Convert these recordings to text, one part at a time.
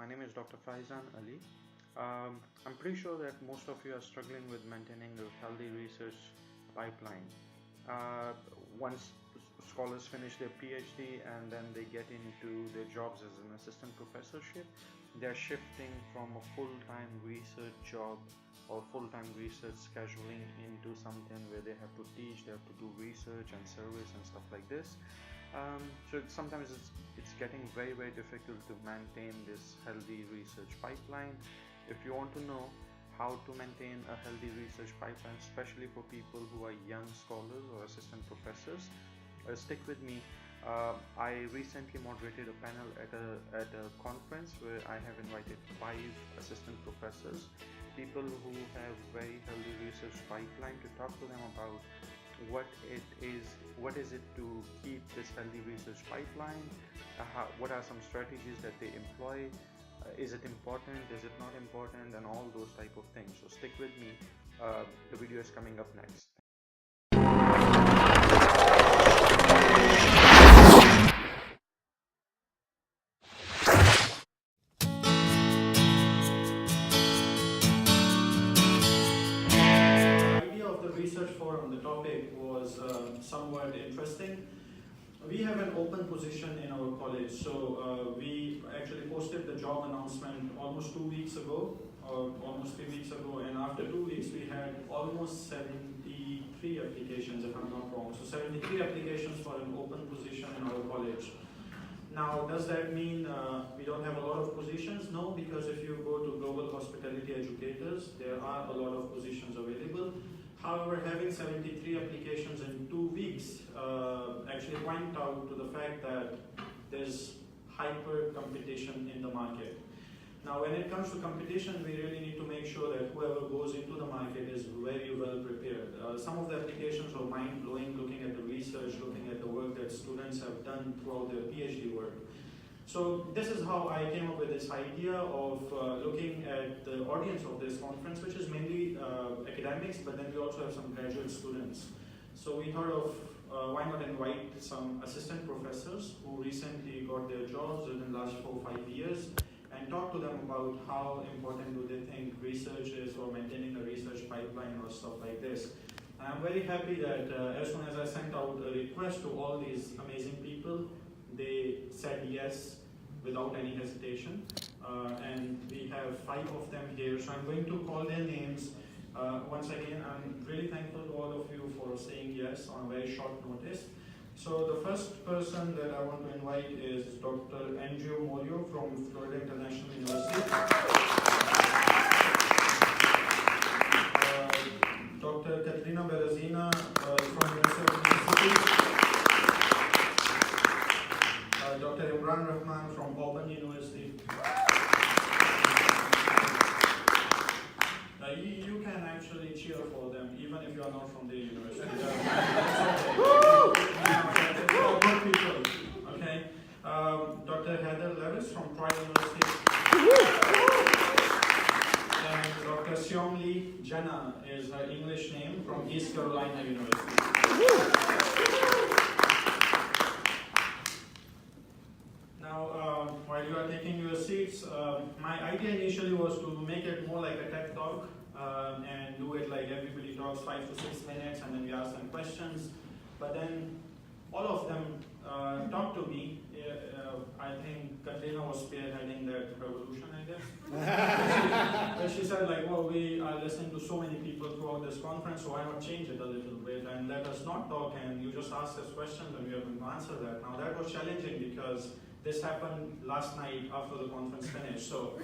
My name is Dr. Faizan Ali. I'm pretty sure that most of you are struggling with maintaining a healthy research pipeline. Once scholars finish their PhD and then they get into their jobs as an assistant professorship, they're shifting from a full-time research job or full-time research scheduling into something where they have to teach, they have to do research and service and stuff like this. So sometimes it's getting very difficult to maintain this healthy research pipeline. If you want to know how to maintain a healthy research pipeline, especially for people who are young scholars or assistant professors, stick with me. I recently moderated a panel at a conference where I have invited 5 assistant professors, people who have very healthy research pipeline, to talk to them about what is it to keep this healthy research pipeline, what are some strategies that they employ, is it important, is it not important, and all those type of things. So stick with me. The video is coming up next. Research forum on the topic was somewhat interesting. We have an open position in our college, so we actually posted the job announcement almost 2 weeks ago, or almost 3 weeks ago, and after 2 weeks we had almost 73 applications, if I'm not wrong. So 73 applications for an open position in our college. Now, does that mean we don't have a lot of positions? No, because if you go to Global Hospitality Educators, there are a lot of positions available. However, having 73 applications in 2 weeks actually point out to the fact that there's hyper competition in the market. Now, when it comes to competition, we really need to make sure that whoever goes into the market is very well prepared. Some of the applications were mind-blowing, looking at the research, looking at the work that students have done throughout their PhD work. So this is how I came up with this idea of looking at the audience of this conference, which is mainly academics, but then we also have some graduate students. So we thought of why not invite some assistant professors who recently got their jobs within the last 4 or 5 years and talk to them about how important do they think research is, or maintaining a research pipeline or stuff like this. And I'm very happy that as soon as I sent out a request to all these amazing people, they said yes without any hesitation, and we have 5 of them here, so I'm going to call their names. Once again, I'm really thankful to all of you for saying yes on a very short notice. So the first person that I want to invite is Dr. Andrew Morio from Florida International University. Dr. Katrina Berezina from University. Dr. Imran Rahman from Auburn University. You can actually cheer for them, even if you are not from the university. Good people, okay? Dr. Heather Levis from Troy University. And Dr. Seong Lee Jenna is her English name, from East Carolina University. Now, while you are taking your seats, my idea initially was to make it more like a TED Talk and do it like everybody talks 5 to 6 minutes and then we ask them questions. But then all of them talked to me. I think Katrina was spearheading that revolution, I guess. But she said, like, well, we are listening to so many people throughout this conference, so why not change it a little bit and let us not talk and you just ask us questions and we are going to answer that. Now that was challenging because this happened last night after the conference finished. So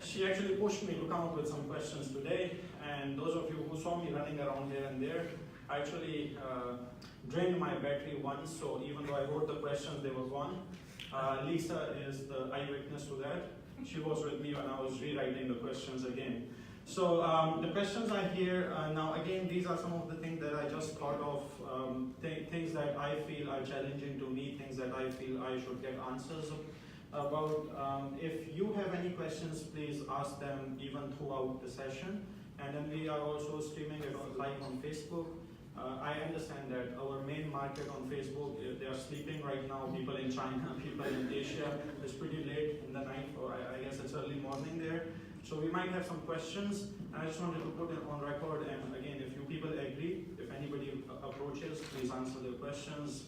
she actually pushed me to come up with some questions today, and those of you who saw me running around here and there, I actually drained my battery once, so even though I wrote the questions, they were gone. Lisa is the eyewitness to that. She was with me when I was rewriting the questions again. So the questions are here. Now again, these are some of the things that I just thought of, things that I feel are challenging to me, things that I feel I should get answers about. If you have any questions, please ask them even throughout the session. And then we are also streaming it live on Facebook. I understand that our main market on Facebook, they are sleeping right now, people in China, people in Asia. It's pretty late in the night, or I guess we might have some questions, and I just wanted to put it on record, and again, if you people agree, if anybody approaches, please answer their questions.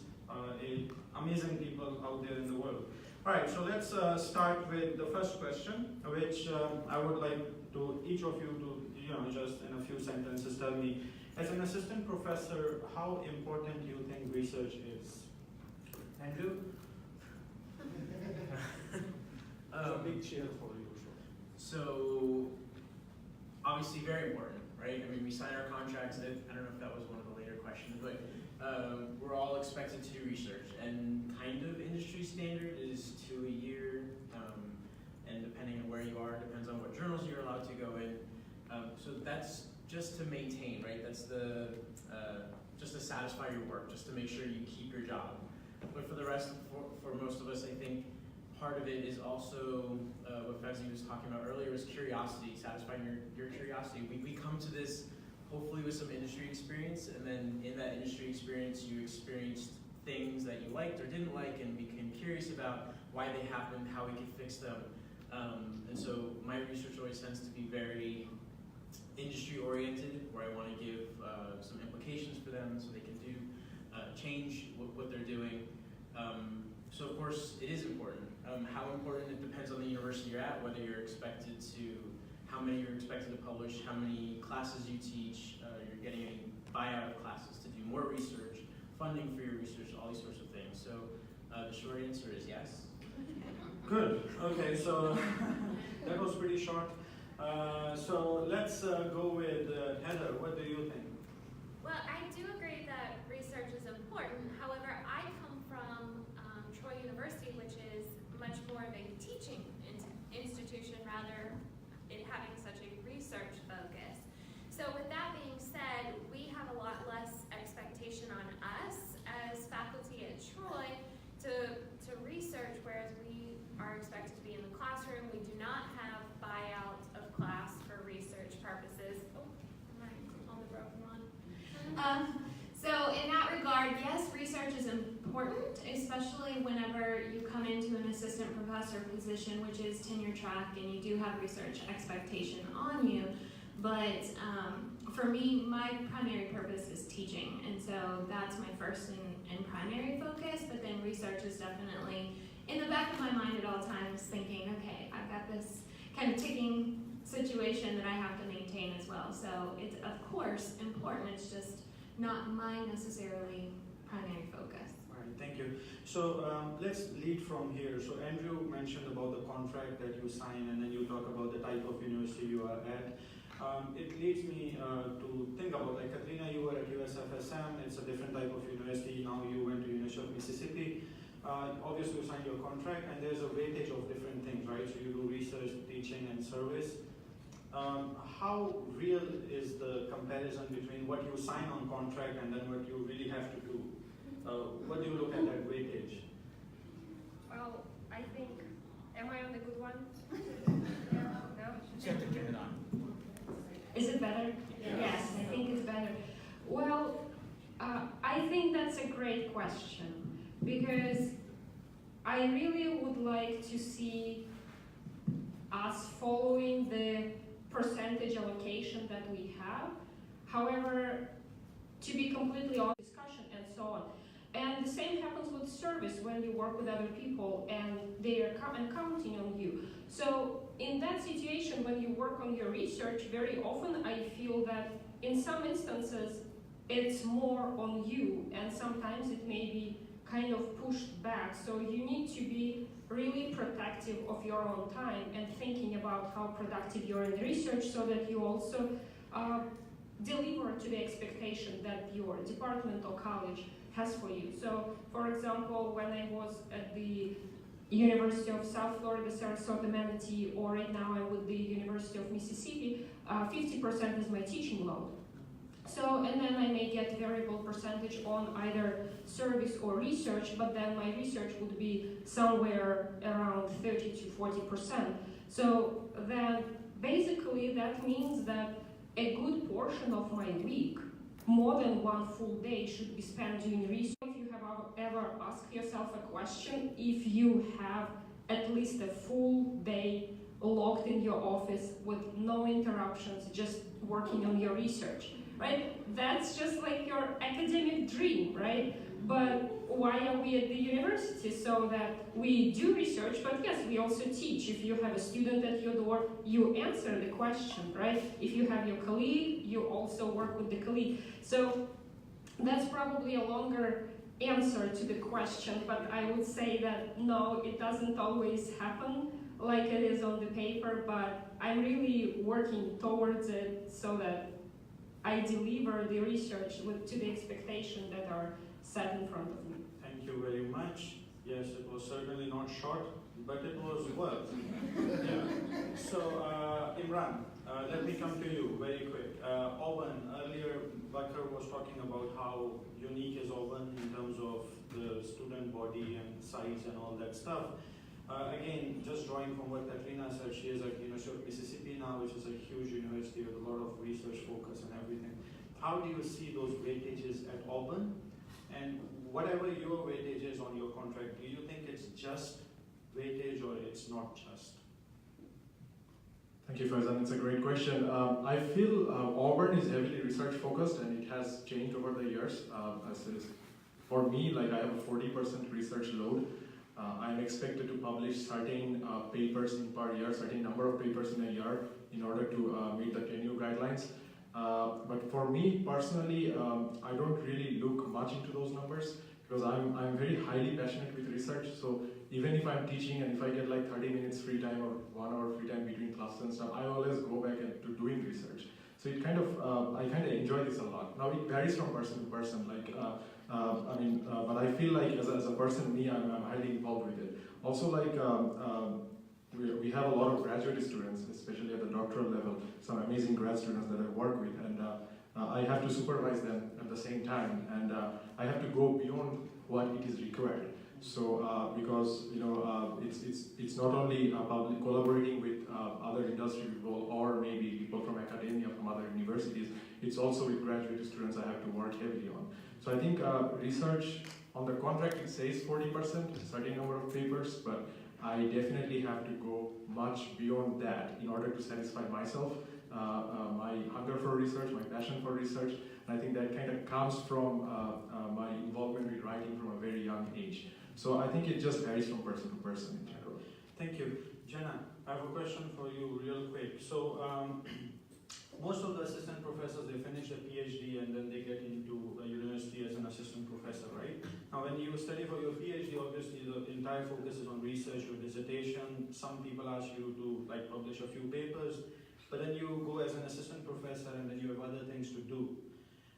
Amazing people out there in the world. Alright, so let's start with the first question, which I would like to each of you to, just in a few sentences tell me, as an assistant professor, how important do you think research is? Andrew? A big cheer for you. So, obviously very important, right? I mean, we sign our contracts, I don't know if that was one of the later questions, but we're all expected to do research, and kind of industry standard is 2 a year, and depending on where you are, depends on what journals you're allowed to go in. So that's just to maintain, right? That's just to satisfy your work, just to make sure you keep your job. But for the rest, for most of us, I think part of it is also what Fevzi was talking about earlier is curiosity, satisfying your curiosity. We come to this hopefully with some industry experience, and then in that industry experience you experienced things that you liked or didn't like and became curious about why they happened, how we could fix them. And so my research always tends to be very industry oriented, where I want to give some implications for them so they can do change what they're doing. So of course it is important. How important, it depends on the university you're at, whether you're expected to, how many you're expected to publish, how many classes you teach, you're getting any buyout of classes to do more research, funding for your research, all these sorts of things. So the short answer is yes. Good, okay, so that was pretty short. So let's go with Heather, what do you think? Well, I do agree that research is important. However, I come from Troy University, which is much more of a teaching institution rather it having such a research focus. So with that being said, we have a lot less expectation on us as faculty at Troy to research, whereas we are expected to be in the classroom. We do not have buyout of class for research purposes. Oh, am I on the broken one? So in that regard, yes, research is important, especially whenever you come into an assistant professor position, which is tenure-track, and you do have research expectation on you. But for me, my primary purpose is teaching, and so that's my first and primary focus, but then research is definitely in the back of my mind at all times, thinking, okay, I've got this kind of ticking situation that I have to maintain as well. So it's, of course, important, it's just not my necessarily primary focus. All right, thank you. So let's lead from here. So Andrew mentioned about the contract that you sign, and then you talk about the type of university you are at. It leads me to think about, like, Katrina, you were at USFSM, it's a different type of university. Now you went to University of Mississippi. Obviously you signed your contract, and there's a weightage of different things, right? So you do research, teaching, and service. How real is the comparison between what you sign on contract and then what you really have to do? What do you look at that weightage? Well, I think, am I on the good one? No? You have to turn it on. Is it better? Yes, I think it's better. Well, I think that's a great question, because I really would like to see us following the percentage allocation that we have. However, to be completely honest, discussion and so on. And the same happens with service when you work with other people and they are counting on you. So in that situation, when you work on your research, very often I feel that in some instances it's more on you, and sometimes it may be kind of pushed back. So you need to be really protective of your own time and thinking about how productive you are in research, so that you also deliver to the expectation that your department or college has for you. So, for example, when I was at the University of South Florida, Sarasota, Manatee, or right now I'm with the University of Mississippi, 50% is my teaching load. So, and then I may get variable percentage on either service or research, but then my research would be somewhere around 30 to 40%. So then basically that means that a good portion of my week, more than one full day, should be spent doing research. If you have ever asked yourself a question, if you have at least a full day locked in your office with no interruptions, just working on your research, right? That's just like your academic dream, right? But why are we at the university? So that we do research, but yes, we also teach. If you have a student at your door, you answer the question, right? If you have your colleague, you also work with the colleague. So that's probably a longer answer to the question, but I would say that no, it doesn't always happen like it is on the paper, but I'm really working towards it so that I deliver the research to the expectation that are set in front of me. Thank you very much. Yes, it was certainly not short, but it was worth. Yeah. So, Imran, let me come to you very quick. Auburn, earlier Bakr was talking about how unique is Auburn in terms of the student body and size and all that stuff. Again, just drawing from what Katrina said, she is at University of Mississippi now, which is a huge university with a lot of research focus and everything. How do you see those weightages at Auburn? And whatever your weightage is on your contract, do you think it's just weightage or it's not just? Thank you, Faizan. It's a great question. I feel Auburn is heavily research focused and it has changed over the years. For me, like I have a 40% research load. I'm expected to publish certain papers in per year, certain number of papers in a year in order to meet the tenure guidelines. But for me personally, I don't really look much into those numbers because I'm very highly passionate with research. So even if I'm teaching and if I get like 30 minutes free time or 1 hour free time between classes and stuff, I always go back to doing research. So it kind of, I kind of enjoy this a lot. Now it varies from person to person. Like, but I feel like as a person, I'm highly involved with it. Also, like we have a lot of graduate students, especially at the doctoral level. Some amazing grad students that I work with, and I have to supervise them at the same time, and I have to go beyond what it is required. So because it's not only about collaborating with other industry people or maybe people from academia from other universities, it's also with graduate students I have to work heavily on. So I think research on the contract it says 40%, certain number of papers, but I definitely have to go much beyond that in order to satisfy myself, my hunger for research, my passion for research, and I think that kind of comes from my involvement with writing from a very young age. So I think it just varies from person to person in general. Thank you. Jenna, I have a question for you real quick. So most of the assistant professors, they finish a PhD and then they get into a university as an assistant professor, right? Now when you study for your PhD, obviously the entire focus is on research or dissertation. Some people ask you to like publish a few papers, but then you go as an assistant professor and then you have other things to do.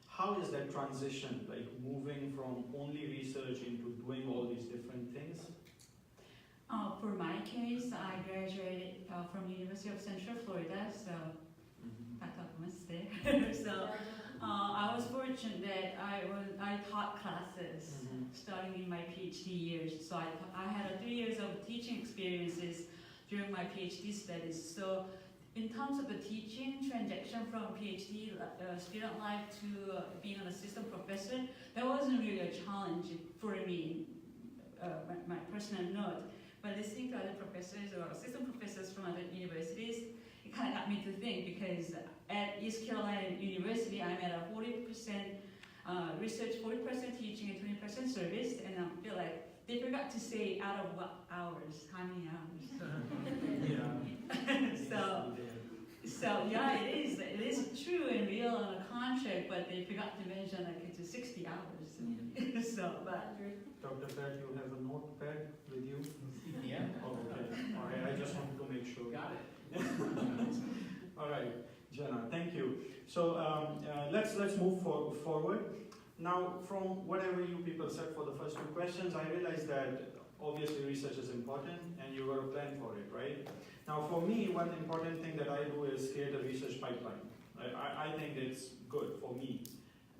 How is that transition, like moving from only research into doing all these different things? For my case, I graduated from University of Central Florida, so I thought I was there. So I was fortunate that I taught classes starting in my PhD years. So I had 3 years of teaching experiences during my PhD studies. So in terms of the teaching transition from PhD student life to being an assistant professor, that wasn't really a challenge for me, my personal note. But listening to other professors or assistant professors from other universities, it kind of got me to think, because at East Carolina University, I'm at a 40% research, 40% teaching, and 20% service, and I feel like they forgot to say out of what hours, how many hours. So yeah, it is true and real on a contract, but they forgot to mention like it's 60 hours. So, but Dr. Pat, you have a notepad with you? Yeah. Oh, okay. All right, I just wanted to make sure. Got it. All right, Jenna, thank you. So let's move forward. Now, from whatever you people said for the first 2 questions, I realize that obviously research is important and you got to plan for it, right? Now, for me, one important thing that I do is create a research pipeline. I think it's good for me.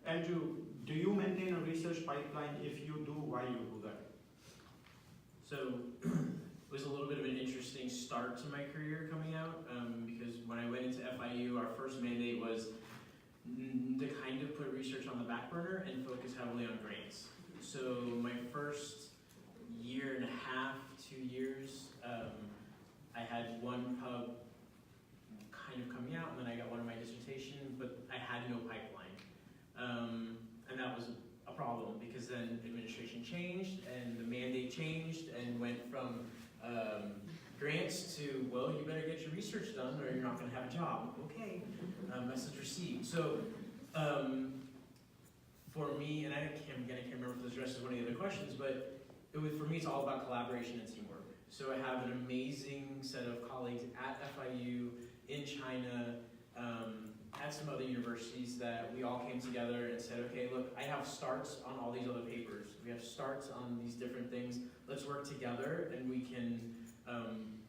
Andrew, do you maintain a research pipeline? If you do, why you do that? So it was a little bit of an interesting start to my career coming out, because when I went into FIU, our first mandate was to kind of put research on the back burner and focus heavily on grades. So my first year and a half, 2 years, I had one pub kind of coming out, and then I got one of my dissertation, but I had no pipeline. And that was a problem because then administration changed and the mandate changed and went from grants to, well, you better get your research done or you're not going to have a job. Okay, message received. So for me, and I can't remember if this addresses one of the other questions, but for me, it's all about collaboration and teamwork. So I have an amazing set of colleagues at FIU, in China, at some other universities that we all came together and said, okay, look, I have starts on all these other papers. We have starts on these different things. Let's work together and we can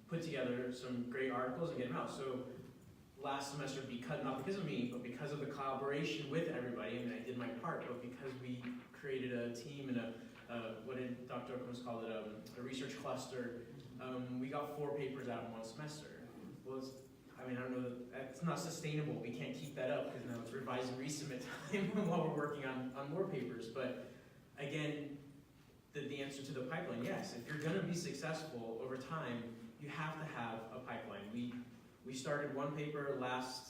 put together some great articles and get them out. So last semester, not because of me, but because of the collaboration with everybody, I mean, I did my part, but because we created a team and what did Dr. Okums call it, a research cluster, we got 4 papers out in one semester. Well, I don't know, that's not sustainable. We can't keep that up because now it's revise and resubmit time while we're working on more papers. But again, the answer to the pipeline, yes, if you're gonna be successful over time, you have to have a pipeline. We started one paper last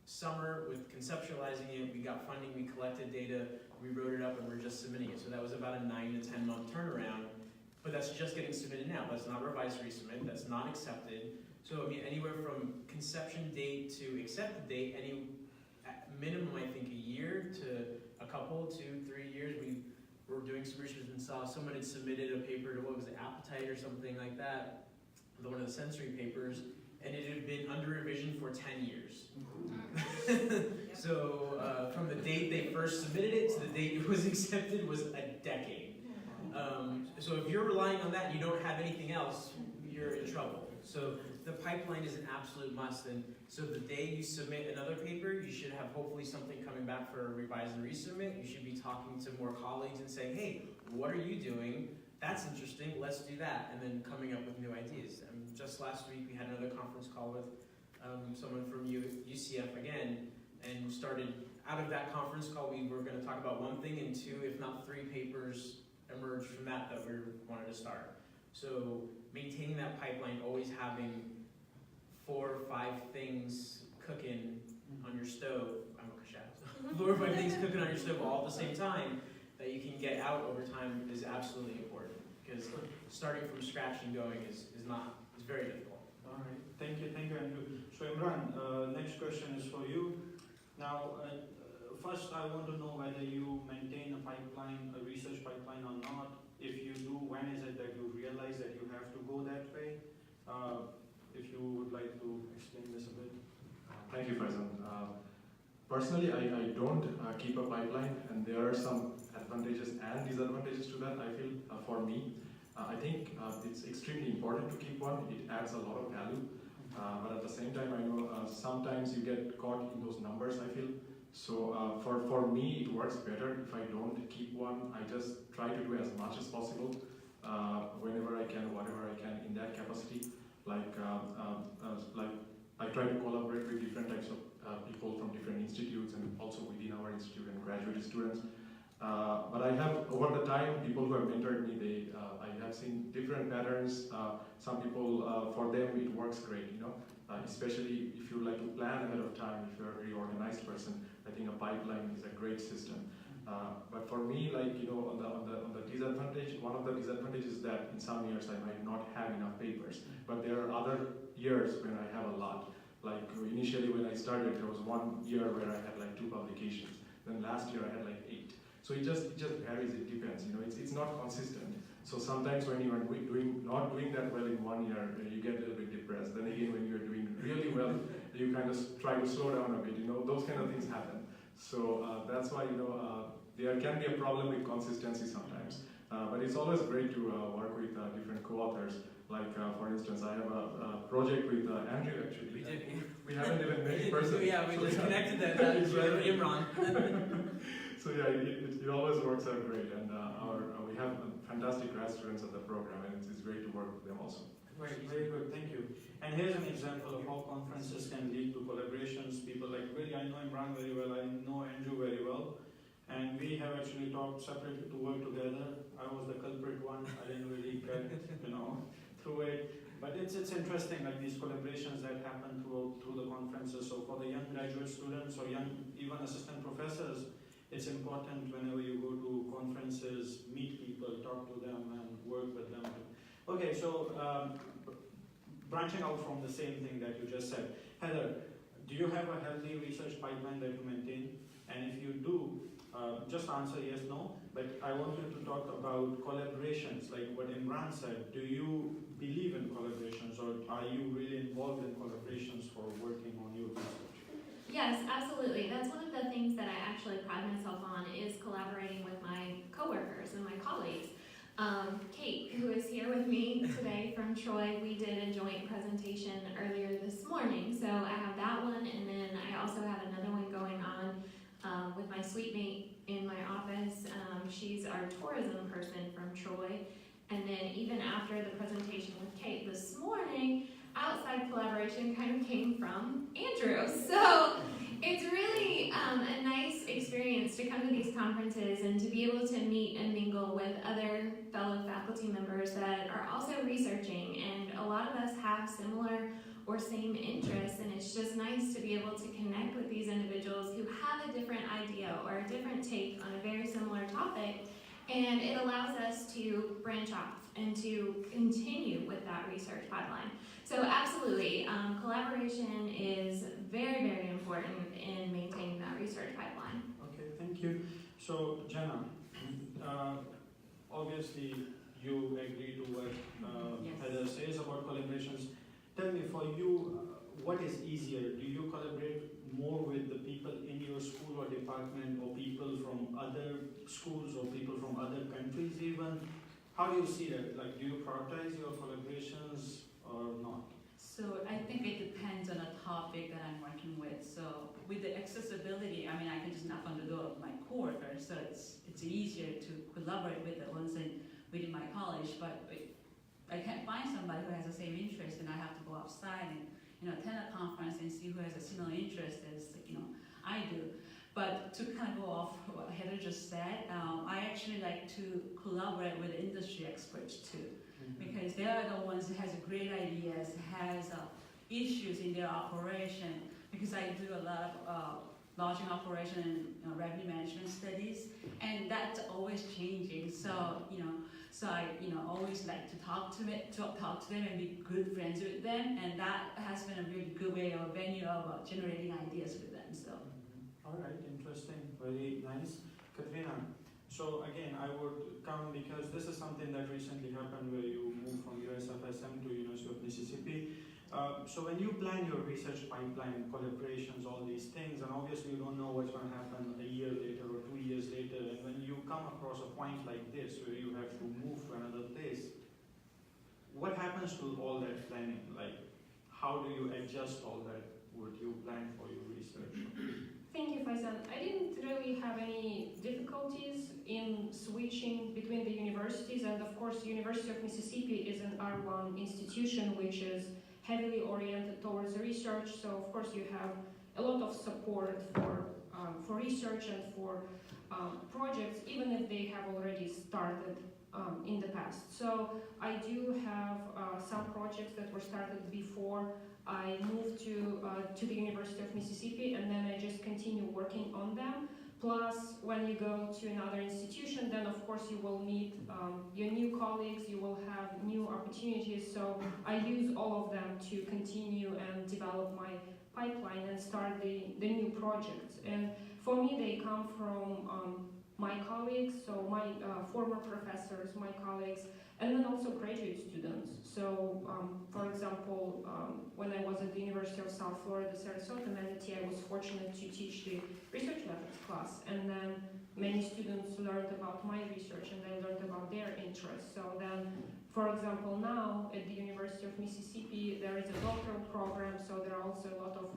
summer with conceptualizing it. We got funding, we collected data, we wrote it up, and we're just submitting it. So that was about a 9 to 10 month turnaround. But that's just getting submitted now. That's not revised resubmit. That's not accepted. So I mean, anywhere from conception date to accepted date, at minimum, I think a year to a couple, 2, 3 years. We were doing some research and saw someone had submitted a paper to what was it, appetite or something like that, one of the sensory papers, and it had been under revision for 10 years. So from the date they first submitted it to the date it was accepted was a decade. So if you're relying on that and you don't have anything else, you're in trouble. So the pipeline is an absolute must, and so the day you submit another paper, you should have hopefully something coming back for a revise and resubmit. You should be talking to more colleagues and saying, hey, what are you doing? That's interesting, let's do that, and then coming up with new ideas. Just last week we had another conference call with someone from UCF again, and started, out of that conference call, we were going to talk about one thing, and 2, if not 3 papers emerged from that we wanted to start. So maintaining that pipeline, always having 4 or 5 things cooking on your stove, 4 or 5 things cooking on your stove all at the same time that you can get out over time is absolutely important, because starting from scratch and going is very difficult. All right, thank you, Andrew. So Imran, next question is for you. Now, first I want to know whether you maintain a pipeline, a research pipeline or not. If you do, when is it that you realize that you have to go that way? If you would like to explain this a bit. Thank you, Faizan. Personally, I don't keep a pipeline, and there are some advantages and disadvantages to that, I feel, for me. I think it's extremely important to keep one. It adds a lot of value. But at the same time, I know sometimes you get caught in those numbers, I feel. So for me, it works better if I don't keep one. I just try to do as much as possible whenever I can, whatever I can in that capacity. Like I try to collaborate with different types of people from different institutes and also within our institute and graduate students. But I have, over the time, people who have mentored me, I have seen different patterns. Some people, for them, it works great, especially if you like to plan ahead of time, if you're a very organized person. I think a pipeline is a great system. But for me, on the disadvantage, one of the disadvantages is that in some years I might not have enough papers. But there are other years when I have a lot. Like initially when I started, there was 1 year where I had like 2 publications. Then last year I had like 8. So it just varies, it depends, it's not consistent. So sometimes when you are not doing that well in 1 year, you get a little bit depressed. Then again, when you're doing really well, you kind of try to slow down a bit, those kind of things happen. So that's why, there can be a problem with consistency sometimes. But it's always great to work with different co-authors. Like, for instance, I have a project with Andrew, actually. We did. We haven't even met in person. Yeah, we just connected that Imran. So yeah, it always works out great, and we have fantastic grad students at the program, and it's great to work with them also. Right, very good, thank you. And here's an example of how conferences can lead to collaborations. People like, really, I know Imran very well, I know Andrew very well, and we have actually talked separately to work together. I was the culprit one, I didn't really get, through it. But it's interesting, like these collaborations that happen through the conferences. So for the young graduate students or young even assistant professors, it's important whenever you go to conferences, meet people, talk to them, and work with them. Okay, so branching out from the same thing that you just said, Heather, do you have a healthy research pipeline that you maintain? And if you do, just answer yes, no. But I want you to talk about collaborations, like what Imran said. Do you believe in collaborations, or are you really involved in collaborations for working on your research? Yes, absolutely. That's one of the things that I actually pride myself on is collaborating with my coworkers and my colleagues. Kate, who is here with me today from Troy, we did a joint presentation earlier this morning. So I have that one, and then I also have another one going on with my suite mate in my office. She's our tourism person from Troy. And then even after the presentation with Kate this morning, outside collaboration kind of came from Andrew. So it's really a nice experience to come to these conferences and to be able to meet and mingle with other fellow faculty members that are also researching. And a lot of us have similar or same interests, and it's just nice to be able to connect with these individuals who have a different idea or a different take on a very similar topic. And it allows us to branch off and to continue with that research pipeline. So absolutely, collaboration is very, very important in maintaining that research pipeline. Okay, thank you. So Jenna, obviously you agree to what Yes. Heather says about collaborations. Tell me, for you, what is easier? Do you collaborate more with the people in your school or department, or people from other schools, or people from other countries even? How do you see that? Like, do you prioritize your collaborations or not? So I think it depends on the topic that I'm working with. So with the accessibility, I mean, I can just knock on the door of my coworkers, so it's easier to collaborate with the ones within my college. But I can't find somebody who has the same interest, and I have to go outside and attend a conference and see who has a similar interest as I do. But to kind of go off what Heather just said, I actually like to collaborate with industry experts too, because they are the ones that has great ideas, has issues in their operation. Because I do a lot of lodging operation and revenue management studies, and that's always changing. So so I always like to talk to them and be good friends with them, and that has been a really good way or venue of generating ideas with them. So. All right, interesting, very nice. Katrina, so again, I would come because this is something that recently happened where you moved from USFSM to University of Mississippi. So when you plan your research pipeline, collaborations, all these things, and obviously you don't know what's going to happen a year later or 2 years later, and when you come across a point like this where you have to move to another place, what happens to all that planning? Like, how do you adjust all that, what you plan for your research? Thank you, Faisal. I didn't really have any difficulties in switching between the universities, and of course, University of Mississippi is an R1 institution which is heavily oriented towards research. So of course, you have a lot of support for research and for projects, even if they have already started in the past. So I do have some projects that were started before I moved to the University of Mississippi, and then I just continue working on them. Plus, when you go to another institution, then of course you will meet your new colleagues, you will have new opportunities. So I use all of them to continue and develop my pipeline and start the new projects. And for me, they come from my colleagues, so my former professors, my colleagues, and then also graduate students. So, for example, when I was at the University of South Florida, Sarasota Manatee, I was fortunate to teach the research methods class, and then many students learned about my research and I learned about their interests. So then, for example, now at the University of Mississippi, there is a doctoral program, so there are also a lot of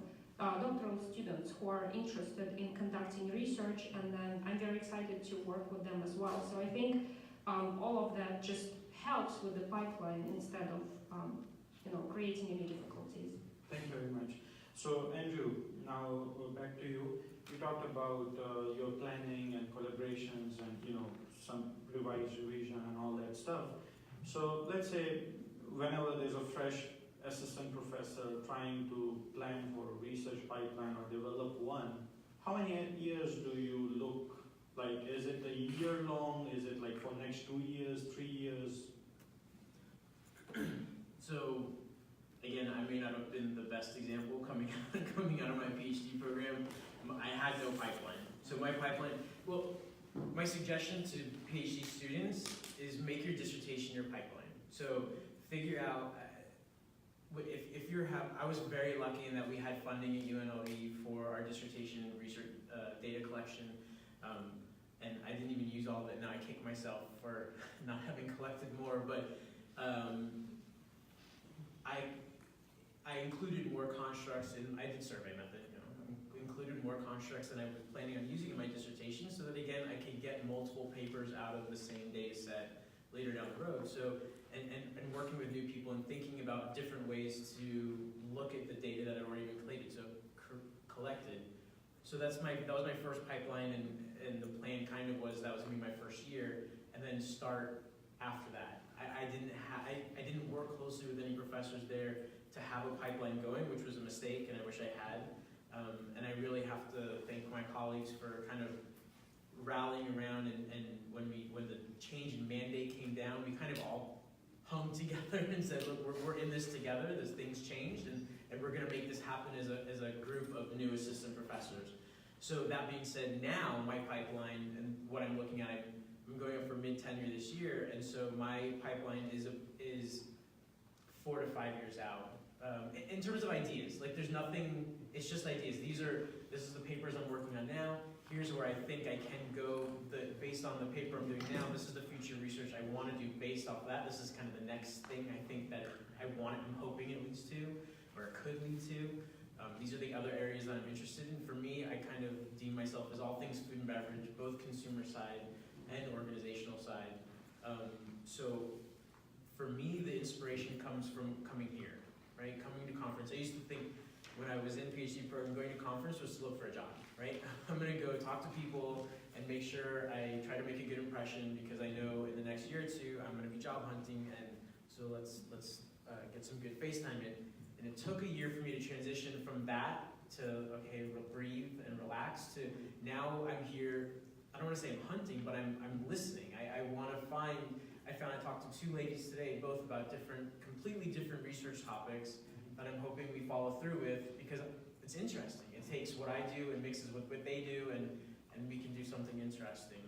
doctoral students who are interested in conducting research, and then I'm very excited to work with them as well. So I think all of that just helps with the pipeline instead of creating any difficulties. Thank you very much. So Andrew, now back to you. You talked about your planning and collaborations and some revision and all that stuff. So let's say whenever there's a fresh assistant professor trying to plan for a research pipeline or develop one, how many years do you look? Like, is it a year long? Is it like for next 2 years, 3 years? So, again, I may not have been the best example coming out of my PhD program. I had no pipeline. So my pipeline, well, my suggestion to PhD students is make your dissertation your pipeline. So figure out, if you're, I was very lucky in that we had funding at UNLV for our dissertation research data collection. And I didn't even use all of it. Now I kick myself for not having collected more, but I included more constructs in, I did survey method, included more constructs than I was planning on using in my dissertation so that again I could get multiple papers out of the same data set later down the road. So, and working with new people and thinking about different ways to look at the data that had already been collected. So that was my first pipeline, and the plan kind of was that was gonna be my first year, and then start after that. I didn't work closely with any professors there to have a pipeline going, which was a mistake, and I wish I had. And I really have to thank my colleagues for kind of rallying around, and when the change in mandate came down, we kind of all hung together and said, look, we're in this together, this thing's changed, and we're gonna make this happen as a group of new assistant professors. So that being said, now my pipeline and what I'm looking at, I'm going up for mid-tenure this year, and so my pipeline is 4 to 5 years out. In terms of ideas, like there's nothing, it's just ideas. This is the papers I'm working on now. Here's where I think I can go based on the paper I'm doing now. This is the future research I want to do based off of that. This is kind of the next thing I think that I'm hoping it leads to, or it could lead to. These are the other areas that I'm interested in. For me, I kind of deem myself as all things food and beverage, both consumer side and organizational side. So for me, the inspiration comes from coming here, right? Coming to conference. I used to think when I was in PhD program, going to conference was to look for a job, right? I'm gonna go talk to people and make sure I try to make a good impression because I know in the next year or two, I'm gonna be job hunting, and so let's get some good face time in. And it took a year for me to transition from that to, okay, breathe and relax, to now I'm here, I don't wanna say I'm hunting, but I'm listening. I talked to 2 ladies today, both about completely different research topics that I'm hoping we follow through with because it's interesting. It takes what I do and mixes with what they do, and we can do something interesting.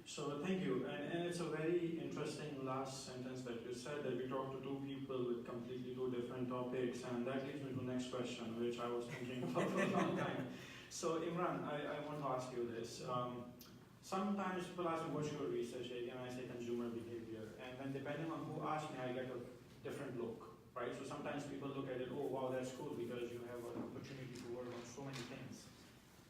So thank you, and it's a very interesting last sentence that you said, that we talked to 2 people with completely 2 different topics, and that leads me to the next question, which I was thinking about for a long time. So Imran, I want to ask you this. Sometimes people ask me, what's your research area, and I say consumer behavior, and then depending on who asks me, I get a different look, right? So sometimes people look at it, oh wow, that's cool because you have an opportunity to work on so many things.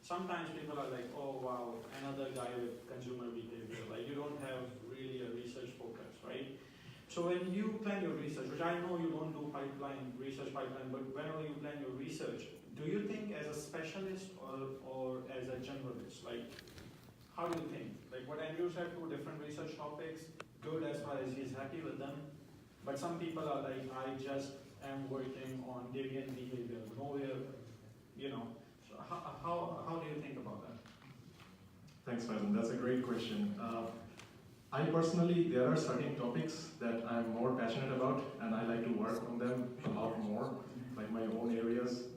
Sometimes people are like, oh wow, another guy with consumer behavior, like you don't have really a research focus, right? So when you plan your research, which I know you don't do research pipeline, but whenever you plan your research, do you think as a specialist or as a generalist? Like, how do you think? Like what Andrew said, 2 different research topics, good as far as he's happy with them, but some people are like, I just am working on deviant behavior, nowhere, So how do you think about that? Thanks, Faizan. That's a great question. I personally, there are certain topics that I'm more passionate about, and I like to work on them a lot more, like my own areas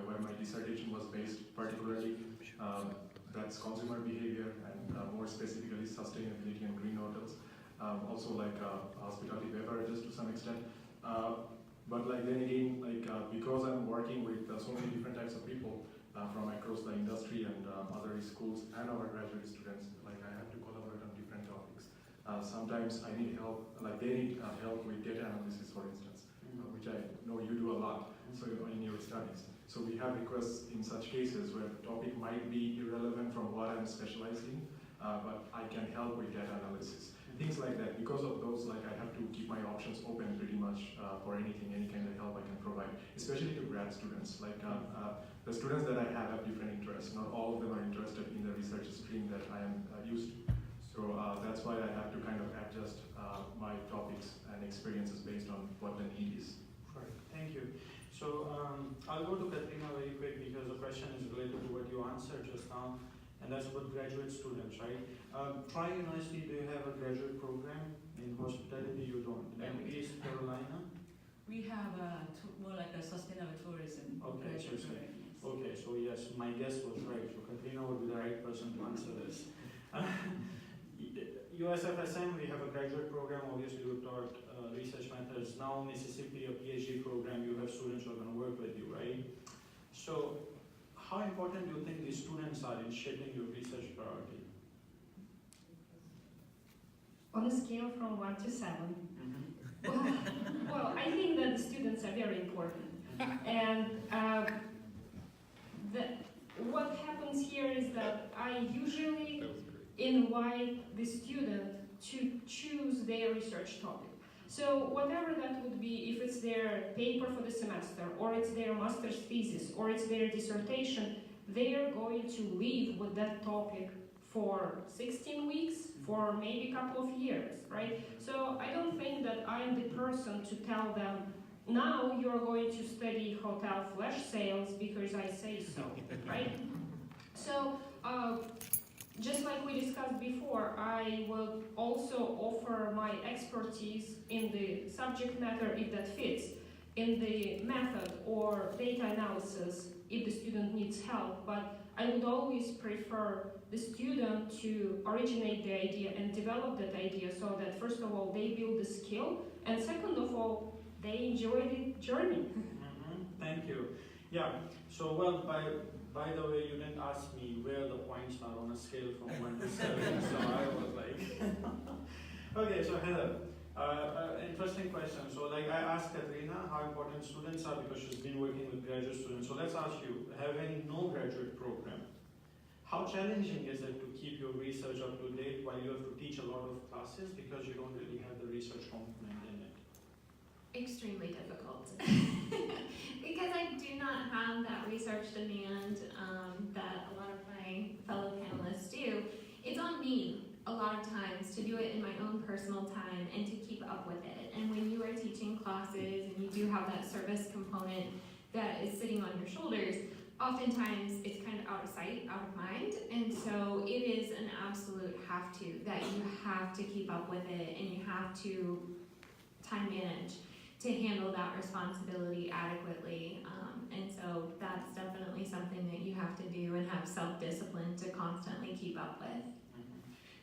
where my dissertation was based particularly. That's consumer behavior and more specifically sustainability and green hotels. Also like hospitality beverages to some extent. But like then again, because I'm working with so many different types of people from across the industry and other schools and our graduate students, like I have to collaborate on different topics. Sometimes I need help, like they need help with data analysis, for instance, which I know you do a lot, so in your studies. So we have requests in such cases where the topic might be irrelevant from what I'm specialized in, but I can help with data analysis. Things like that. Because of those, like I have to keep my options open pretty much for anything, any kind of help I can provide, especially to grad students. Like the students that I have different interests. Not all of them are interested in the research stream that I am used to. So that's why I have to kind of adjust my topics and experiences based on what the need is. Right. Thank you. So I'll go to Katrina very quick because the question is related to what you answered just now, and that's about graduate students, right? Tri-University, do you have a graduate program? In hospitality, you don't. Yeah, In East Carolina? We have more like a sustainable tourism Okay, graduate so program, yes. Okay, so yes, my guess was right. So Katrina would be the right person to answer this. USFSM, we have a graduate program. Obviously, we taught research methods. Now, Mississippi, a PhD program, you have students who are going to work with you, right? So, how important do you think these students are in shaping your research priority? On a scale from 1 to 7, well, I think that the students are very important. And what happens here is that I usually invite the student to choose their research topic. So whatever that would be, if it's their paper for the semester, or it's their master's thesis, or it's their dissertation, they are going to live with that topic for 16 weeks, for maybe a couple of years, right? So I don't think that I'm the person to tell them, now you're going to study hotel flash sales because I say so, right? So just like we discussed before, I will also offer my expertise in the subject matter if that fits, in the method or data analysis if the student needs help, but I would always prefer the student to originate the idea and develop that idea so that first of all they build the skill, and second of all they enjoy the journey. Thank you. Yeah, so well, by the way, you didn't ask me where the points are on a scale from 1 to 7, so I was like, okay, so Heather, interesting question. So like I asked Katrina how important students are because she's been working with graduate students. So let's ask you, having no graduate program, how challenging is it to keep your research up to date while you have to teach a lot of classes because you don't really have the research component in it? Extremely difficult. Because I do not have that research demand that a lot of my fellow panelists do. It's on me a lot of times to do it in my own personal time and to keep up with it. And when you are teaching classes and you do have that service component that is sitting on your shoulders, oftentimes it's kind of out of sight, out of mind. And so it is an absolute have to, that you have to keep up with it and you have to time manage to handle that responsibility adequately. And so that's definitely something that you have to do and have self-discipline to constantly keep up with.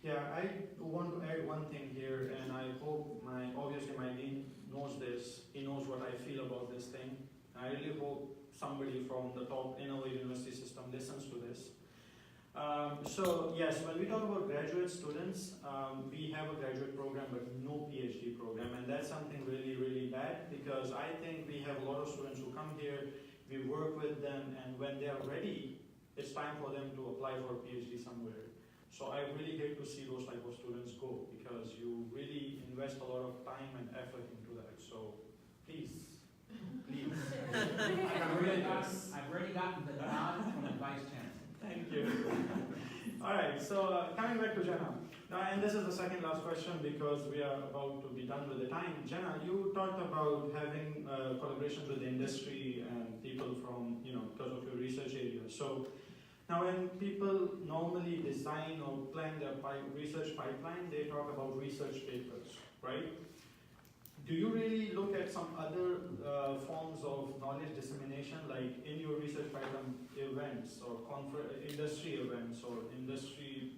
Yeah, I want to add one thing here, and I hope obviously my dean knows this. He knows what I feel about this thing. I really hope somebody from the top in our university system listens to this. So yes, when we talk about graduate students, we have a graduate program but no PhD program, and that's something really, really bad because I think we have a lot of students who come here, we work with them, and when they are ready, it's time for them to apply for a PhD somewhere. So I really hate to see those type of students go because you really invest a lot of time and effort into that. So please. I've already gotten the nod from the Vice Chancellor. Thank you. All right, so coming back to Jenna. Now, and this is the second last question because we are about to be done with the time. Jenna, you talked about having collaborations with the industry and people from, because of your research area. So now when people normally design or plan their research pipeline, they talk about research papers, right? Do you really look at some other forms of knowledge dissemination, like in your research pipeline events or industry events or industry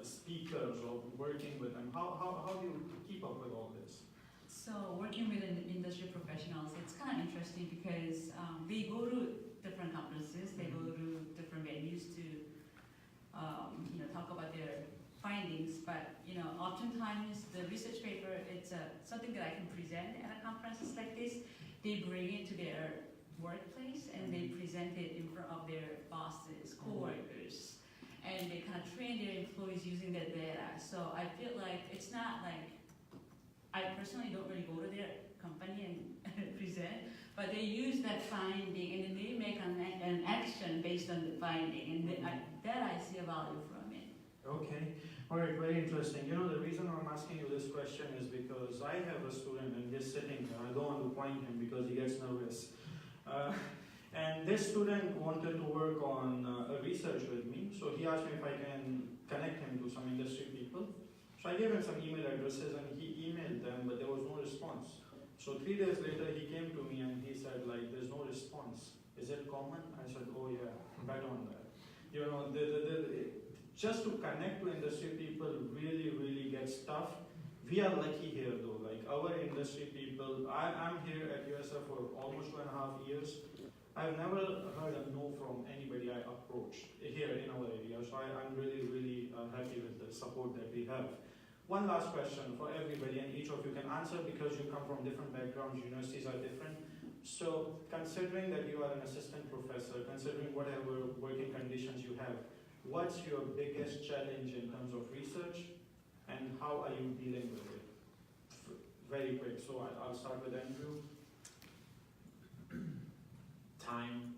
speakers or working with them? How do you keep up with all this? So working with industry professionals, it's kind of interesting because they go to different conferences, they go to different venues to talk about their findings, but oftentimes the research paper, it's something that I can present at a conferences like this. They bring it to their workplace and they present it in front of their bosses, co-workers, and they kind of train their employees using that data. So I feel like it's not like, I personally don't really go to their company and present, but they use that finding and then they make an action based on the finding, and that I see a value from it. Okay, all right, very interesting. You know, the reason I'm asking you this question is because I have a student and he's sitting here. I don't want to point him because he gets nervous. And this student wanted to work on a research with me, so he asked me if I can connect him to some industry people. So I gave him some email addresses and he emailed them, but there was no response. So 3 days later he came to me and he said, like, there's no response. Is it common? I said, oh yeah, bet on that. You know, just to connect to industry people really, really gets tough. We are lucky here though, like our industry people, I'm here at USF for almost 2.5 years. I've never heard a no from anybody I approached here in our area, so I'm really, really happy with the support that we have. One last question for everybody, and each of you can answer because you come from different backgrounds, universities are different. So considering that you are an assistant professor, considering whatever working conditions you have, what's your biggest challenge in terms of research and how are you dealing with it? Very quick, so I'll start with Andrew. Time.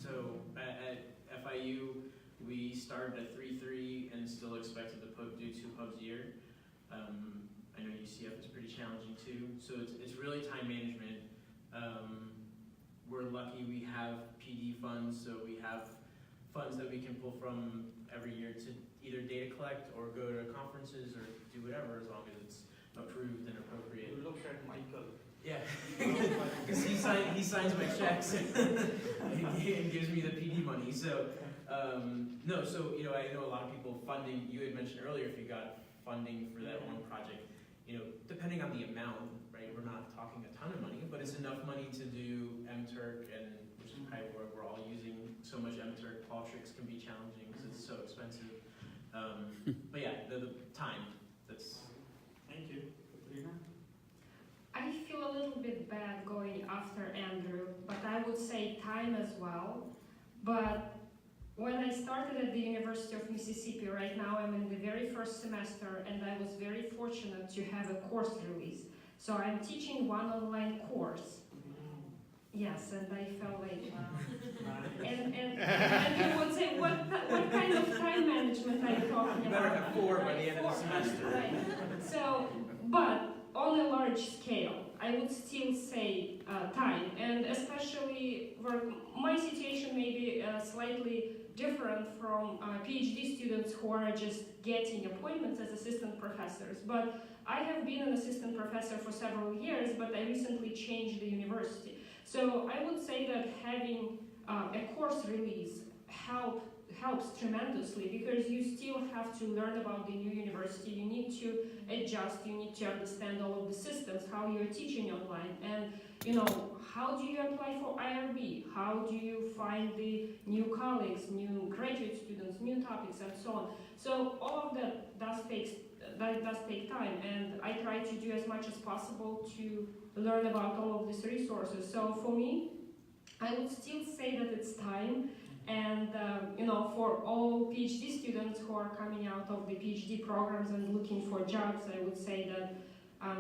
So at FIU, we started at 3.3 and still expected to do 2 pubs a year. I know UCF is pretty challenging too, so it's really time management. We're lucky we have PD funds, so we have funds that we can pull from every year to either data collect or go to conferences or do whatever, as long as it's approved and appropriate. You look at Michael. Yeah, because he signs my checks and gives me the PD money. So no, so you know, I know a lot of people funding. You had mentioned earlier if you got funding for that one project, you know, depending on the amount, right? We're not talking a ton of money, but it's enough money to do MTurk, and which is probably where we're all using so much MTurk. Qualtrics can be challenging because it's so expensive. But yeah, the time. That's. Thank you, Katrina. I feel a little bit bad going after Andrew, but I would say time as well. But when I started at the University of Mississippi, right now I'm in the very first semester, and I was very fortunate to have a course release. So I'm teaching one online course. Yes, and I felt like, wow. And you would say, what kind of time management are you talking about? You better have 4 by the end of the semester. Right. So, but on a large scale, I would still say time, and especially where my situation may be slightly different from PhD students who are just getting appointments as assistant professors. But I have been an assistant professor for several years, but I recently changed the university. So I would say that having a course release helps tremendously, because you still have to learn about the new university. You need to adjust, you need to understand all of the systems, how you're teaching online, and you know, how do you apply for IRB? How do you find the new colleagues, new graduate students, new topics, and so on. So all of that does take time, and I try to do as much as possible to learn about all of these resources. So for me, I would still say that it's time. And you know, for all PhD students who are coming out of the PhD programs and looking for jobs, I would say that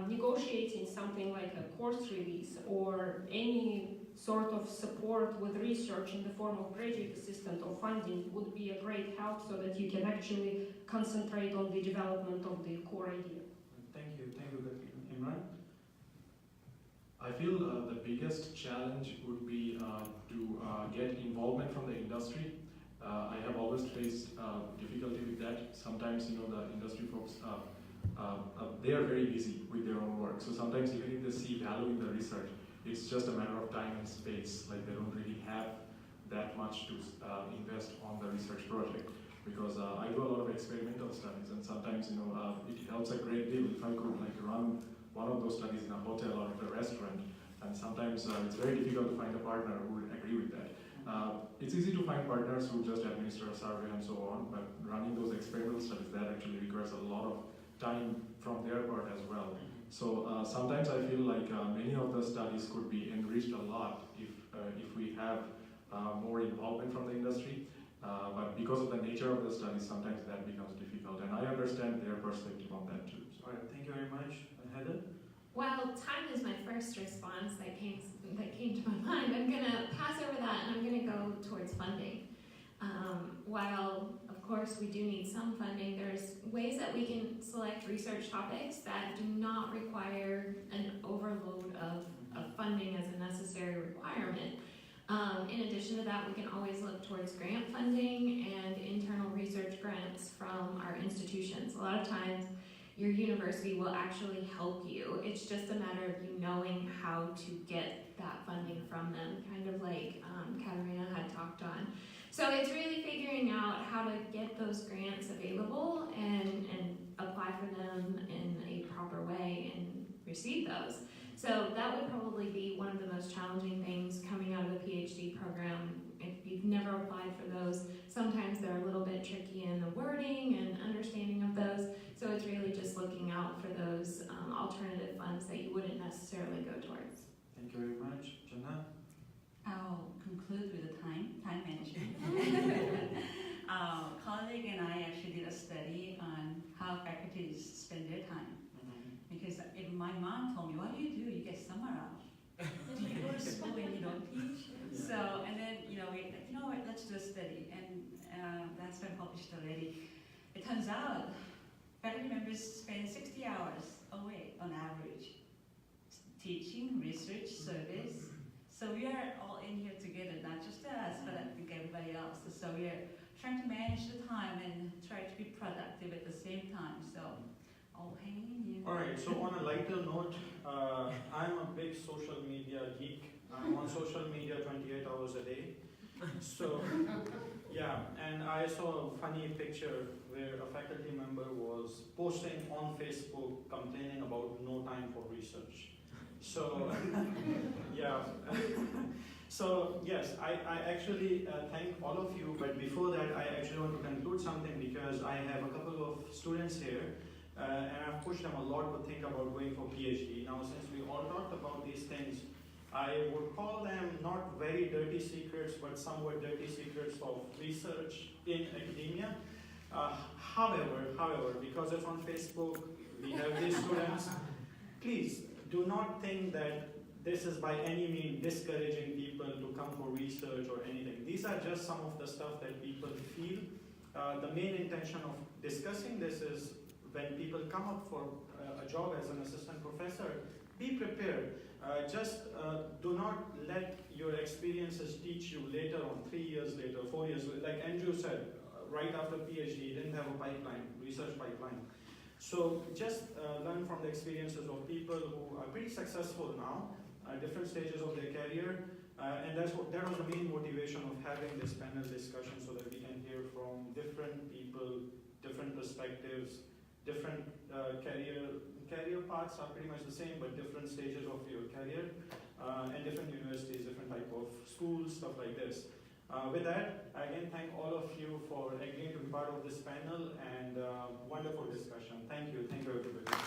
negotiating something like a course release or any sort of support with research in the form of graduate assistant or funding would be a great help, so that you can actually concentrate on the development of the core idea. Thank you, Imran. I feel the biggest challenge would be to get involvement from the industry. I have always faced difficulty with that. Sometimes, you know, the industry folks, they are very busy with their own work. So sometimes even if they see value in the research, it's just a matter of time and space. Like they don't really have that much to invest on the research project. Because I do a lot of experimental studies, and sometimes, you know, it helps a great deal if I could like run one of those studies in a hotel or at a restaurant, and sometimes it's very difficult to find a partner who would agree with that. It's easy to find partners who just administer a survey and so on, but running those experimental studies, that actually requires a lot of time from their part as well. So sometimes I feel like many of the studies could be enriched a lot if we have more involvement from the industry. But because of the nature of the studies, sometimes that becomes difficult, and I understand their perspective on that too. All right, thank you very much. Heather? Well, time is my first response that came to my mind. I'm going to pass over that, and I'm going to go towards funding. While, of of course we do need some funding, there's ways that we can select research topics that do not require an overload of funding as a necessary requirement. In addition to that, we can always look towards grant funding and internal research grants from our institutions. A lot of times, your university will actually help you. It's just a matter of you knowing how to get that funding from them, kind of like Katarina had talked on. So it's really figuring out how to get those grants available and apply for them in a proper way and receive those. So that would probably be one of the most challenging things coming out of the PhD program. If you've never applied for those, sometimes they're a little bit tricky in the wording and understanding of those. So it's really just looking out for those alternative funds that you wouldn't necessarily go towards. Thank you very much. Jannah? I'll conclude with the time management. Colleague and I actually did a study on how faculty spend their time. Because if my mom told me, what do? You get summer off. Do you go to school and you don't teach? So, and then, we like, you know what, let's do a study. And that's been published already. It turns out faculty members spend 60 hours away on average, teaching, research, service. So we are all in here together, not just us, but I think everybody else. So we are trying to manage the time and try to be productive at the same time. So all hanging in here. All right, so on a lighter note, I'm a big social media geek. I'm on social media 28 hours a day. So, yeah, and I saw a funny picture where a faculty member was posting on Facebook complaining about no time for research. So, yeah. So, yes, I actually thank all of you, but before that, I actually want to conclude something because I have a couple of students here. And I've pushed them a lot to think about going for PhD. Now, since we all talked about these things, I would call them not very dirty secrets, but somewhat dirty secrets of research in academia. However, because it's on Facebook, we have these students, please do not think that this is by any means discouraging people to come for research or anything. These are just some of the stuff that people feel. The main intention of discussing this is when people come up for a job as an assistant professor, be prepared. Just do not let your experiences teach you later on, 3 years later, 4 years later. Like Andrew said, right after PhD, he didn't have a pipeline, research pipeline. So just learn from the experiences of people who are pretty successful now, at different stages of their career. And that was the main motivation of having this panel discussion so that we can hear from different people, different perspectives, different career paths are pretty much the same, but different stages of your career, and different universities, different type of schools, stuff like this. With that, I again thank all of you for agreeing to be part of this panel and wonderful discussion. Thank you everybody.